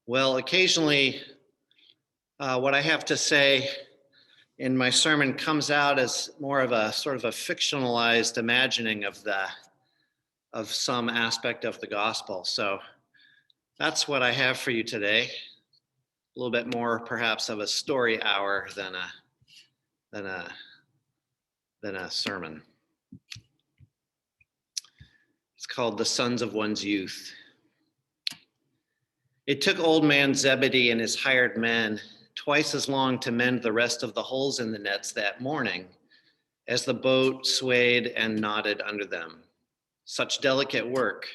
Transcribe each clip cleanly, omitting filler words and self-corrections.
Well, occasionally, what I have to say in my sermon comes out as more of a sort of a fictionalized imagining of some aspect of the gospel. So that's what I have for you today. A little bit more, perhaps, of a story hour than a than a sermon. It's called "The Sons of One's Youth." It took Old Man Zebedee and his hired men twice as long to mend the rest of the holes in the nets that morning as the boat swayed and nodded under them. Such delicate work,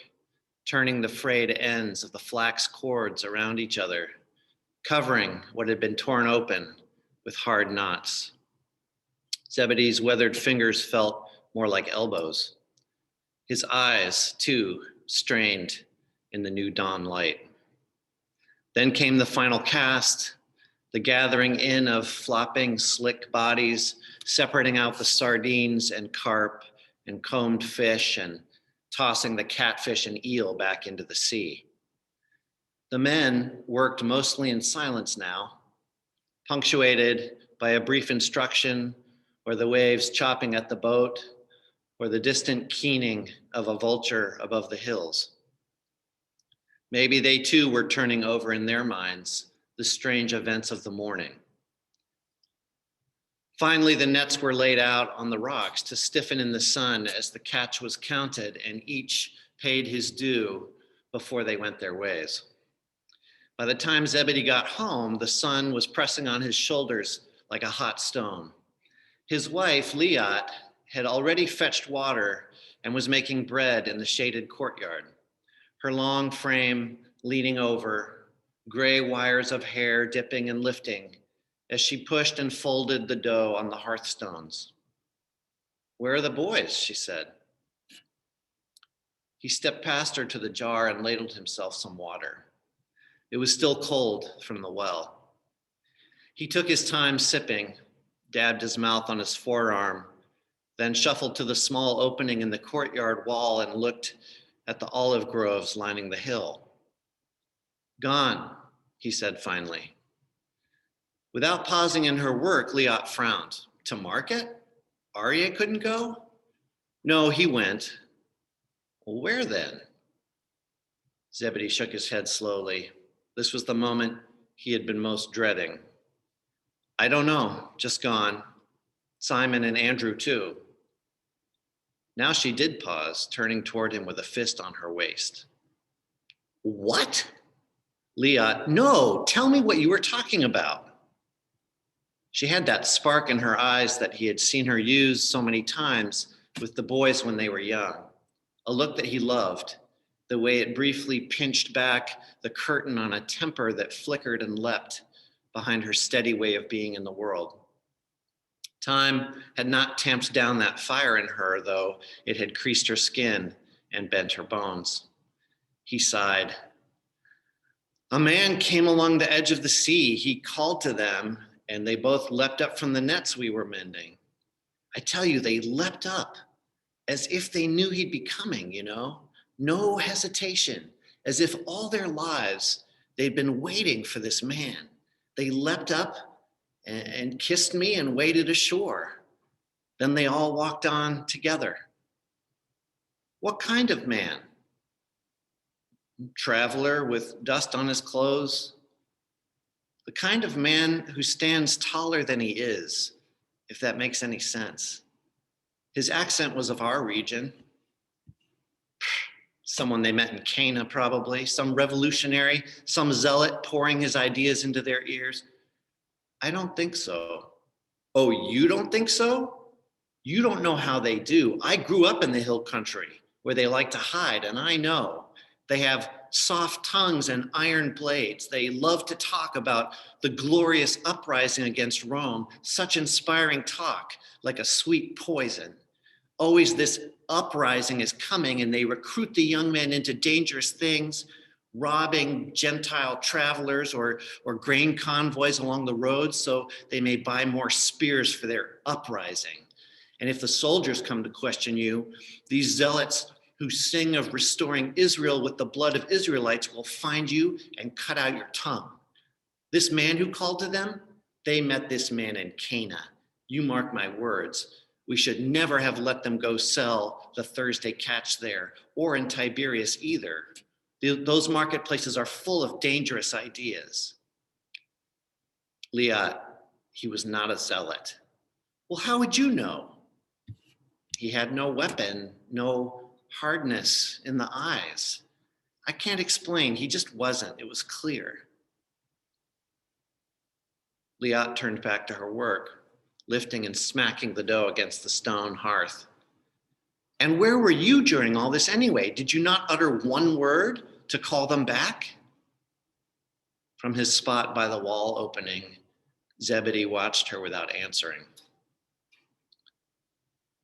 turning the frayed ends of the flax cords around each other, covering what had been torn open with hard knots. Zebedee's weathered fingers felt more like elbows. His eyes, too, strained in the new dawn light. Then came the final cast, the gathering in of flopping, slick bodies, separating out the sardines and carp and combed fish and tossing the catfish and eel back into the sea. The men worked mostly in silence now, punctuated by a brief instruction or the waves chopping at the boat or the distant keening of a vulture above the hills. Maybe they too were turning over in their minds the strange events of the morning. Finally, the nets were laid out on the rocks to stiffen in the sun as the catch was counted and each paid his due before they went their ways. By the time Zebedee got home, the sun was pressing on his shoulders like a hot stone. His wife, Leah, had already fetched water and was making bread in the shaded courtyard, her long frame leaning over, gray wires of hair dipping and lifting as she pushed and folded the dough on the hearthstones. "Where are the boys?" she said. He stepped past her to the jar and ladled himself some water. It was still cold from the well. He took his time sipping, dabbed his mouth on his forearm, then shuffled to the small opening in the courtyard wall and looked at the olive groves lining the hill. "Gone," he said finally. Without pausing in her work, Liat frowned. "To market? Aryeh couldn't go?" "No, he went." "Well, where then?" Zebedee shook his head slowly. This was the moment he had been most dreading. "I don't know, just gone. Simon and Andrew too." Now she did pause, turning toward him with a fist on her waist. "What?" "Leah, no, tell me what you were talking about." She had that spark in her eyes that he had seen her use so many times with the boys when they were young, a look that he loved, the way it briefly pinched back the curtain on a temper that flickered and leapt behind her steady way of being in the world. Time had not tamped down that fire in her, though it had creased her skin and bent her bones. He sighed. "A man came along the edge of the sea. He called to them, and they both leapt up from the nets we were mending. I tell you, they leapt up as if they knew he'd be coming, no hesitation, as if all their lives they'd been waiting for this man. They leapt up and kissed me and waded ashore. Then they all walked on together." "What kind of man?" "Traveler with dust on his clothes. The kind of man who stands taller than he is, if that makes any sense. His accent was of our region. Someone they met in Cana, probably. Some revolutionary, some zealot pouring his ideas into their ears." "I don't think so." "Oh, you don't think so? You don't know how they do. I grew up in the hill country where they like to hide, and I know. They have soft tongues and iron blades. They love to talk about the glorious uprising against Rome, such inspiring talk, like a sweet poison. Always this uprising is coming, and they recruit the young men into dangerous things, robbing Gentile travelers or grain convoys along the roads so they may buy more spears for their uprising. And if the soldiers come to question you, these zealots who sing of restoring Israel with the blood of Israelites will find you and cut out your tongue. This man who called to them, they met this man in Cana. You mark my words. We should never have let them go sell the Thursday catch there, or in Tiberias either. Those marketplaces are full of dangerous ideas. Leah, he was not a zealot. Well, how would you know? He had no weapon, no hardness in the eyes. I can't explain. He just wasn't. It was clear. Liat turned back to her work, lifting and smacking the dough against the stone hearth. And where were you during all this anyway? Did you not utter one word to call them back? From his spot by the wall opening, Zebedee watched her without answering.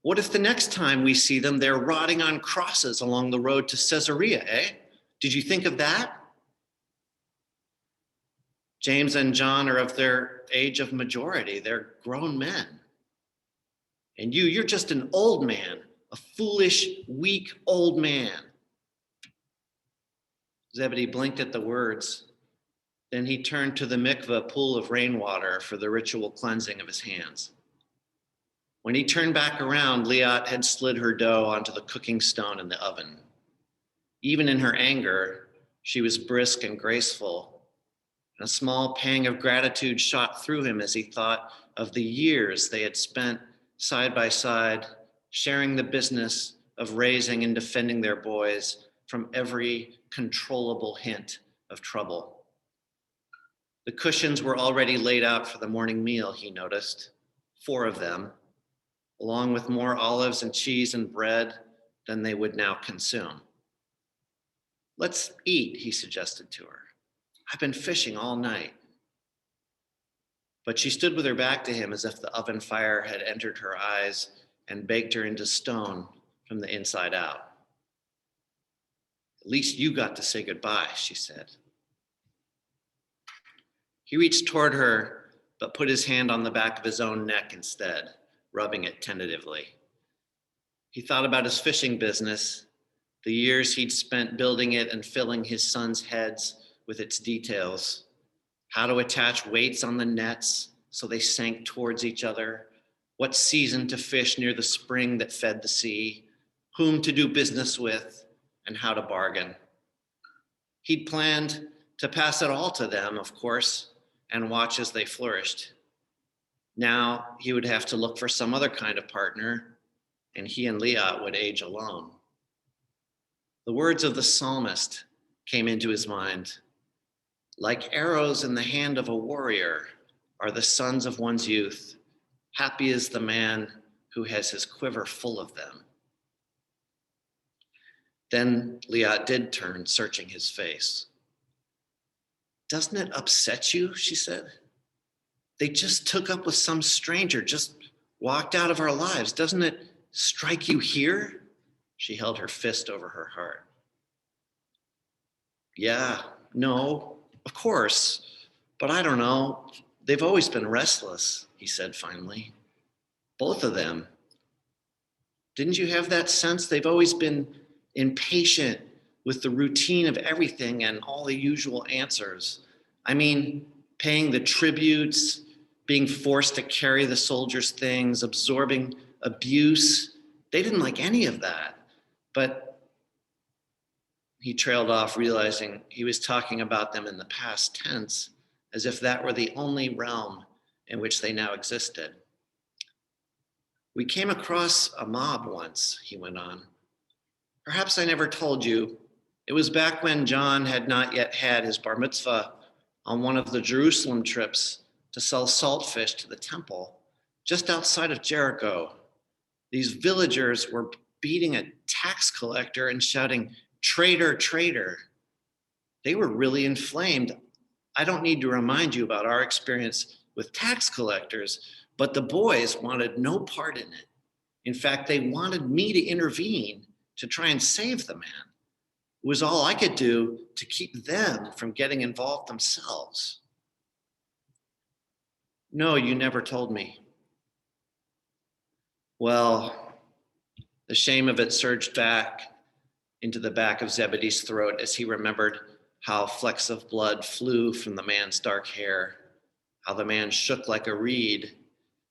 What if the next time we see them, they're rotting on crosses along the road to Caesarea, eh? Did you think of that? James and John are of their age of majority. They're grown men. And you're just an old man, a foolish, weak old man. Zebedee blinked at the words. Then he turned to the mikveh pool of rainwater for the ritual cleansing of his hands. When he turned back around, Liat had slid her dough onto the cooking stone in the oven. Even in her anger, she was brisk and graceful. And a small pang of gratitude shot through him as he thought of the years they had spent side by side, sharing the business of raising and defending their boys from every controllable hint of trouble. The cushions were already laid out for the morning meal, he noticed, 4 of them, along with more olives and cheese and bread than they would now consume. Let's eat, he suggested to her. I've been fishing all night. But she stood with her back to him as if the oven fire had entered her eyes and baked her into stone from the inside out. At least you got to say goodbye, she said. He reached toward her, but put his hand on the back of his own neck instead, rubbing it tentatively. He thought about his fishing business, the years he'd spent building it and filling his sons' heads with its details, how to attach weights on the nets so they sank towards each other, what season to fish near the spring that fed the sea, whom to do business with, and how to bargain. He'd planned to pass it all to them, of course, and watch as they flourished. Now he would have to look for some other kind of partner, and he and Liat would age alone. The words of the psalmist came into his mind. Like arrows in the hand of a warrior are the sons of one's youth. Happy is the man who has his quiver full of them. Then Liat did turn, searching his face. Doesn't it upset you, she said? They just took up with some stranger, just walked out of our lives. Doesn't it strike you here? She held her fist over her heart. Yeah, no, of course, but I don't know. They've always been restless, he said finally. Both of them. Didn't you have that sense? They've always been impatient with the routine of everything and all the usual answers. I mean, paying the tributes, being forced to carry the soldiers' things, absorbing abuse. They didn't like any of that. But he trailed off, realizing he was talking about them in the past tense, as if that were the only realm in which they now existed. We came across a mob once, he went on. Perhaps I never told you. It was back when John had not yet had his bar mitzvah on one of the Jerusalem trips to sell saltfish to the temple, just outside of Jericho. These villagers were beating a tax collector and shouting, "Traitor, traitor." They were really inflamed. I don't need to remind you about our experience with tax collectors, but the boys wanted no part in it. In fact, they wanted me to intervene to try and save the man. It was all I could do to keep them from getting involved themselves. No, you never told me. Well, the shame of it surged back, into the back of Zebedee's throat as he remembered how flecks of blood flew from the man's dark hair, how the man shook like a reed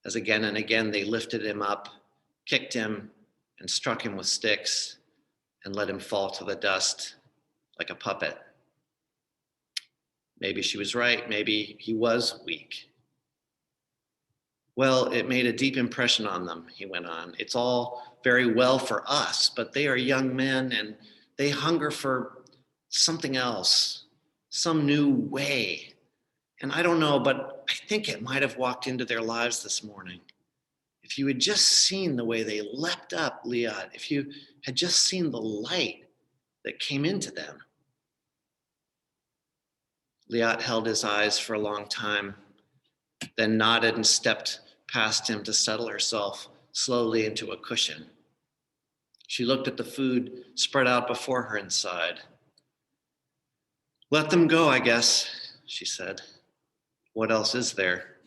as again and again they lifted him up, kicked him, and struck him with sticks and let him fall to the dust like a puppet. Maybe she was right. Maybe he was weak. Well, it made a deep impression on them, he went on. It's all very well for us, but they are young men and they hunger for something else, some new way. And I don't know, but I think it might have walked into their lives this morning. If you had just seen the way they leapt up, Liat, if you had just seen the light that came into them. Liat held his eyes for a long time, then nodded and stepped past him to settle herself slowly into a cushion. She looked at the food spread out before her inside. Let them go, I guess, she said. What else is there?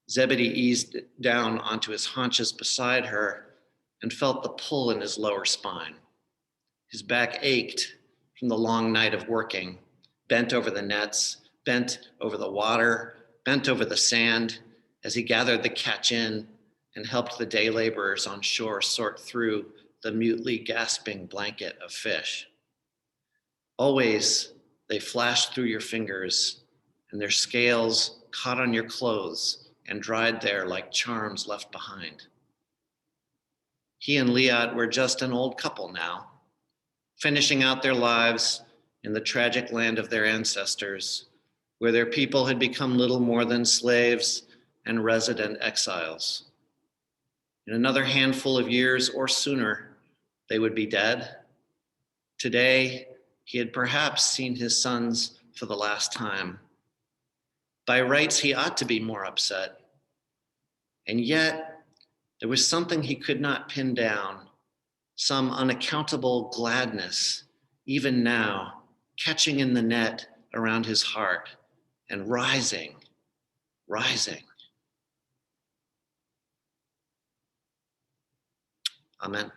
Zebedee eased down onto his haunches beside her and felt the pull in his lower spine. His back ached from the long night of working, bent over the nets, bent over the water, bent over the sand as he gathered the catch in and helped the day laborers on shore sort through the mutely gasping blanket of fish. Always they flashed through your fingers and their scales caught on your clothes and dried there like charms left behind. He and Liat were just an old couple now, finishing out their lives in the tragic land of their ancestors, where their people had become little more than slaves and resident exiles. In another handful of years or sooner, they would be dead. Today, he had perhaps seen his sons for the last time. By rights, he ought to be more upset. And yet, there was something he could not pin down, some unaccountable gladness, even now, catching in the net around his heart and rising. Amen.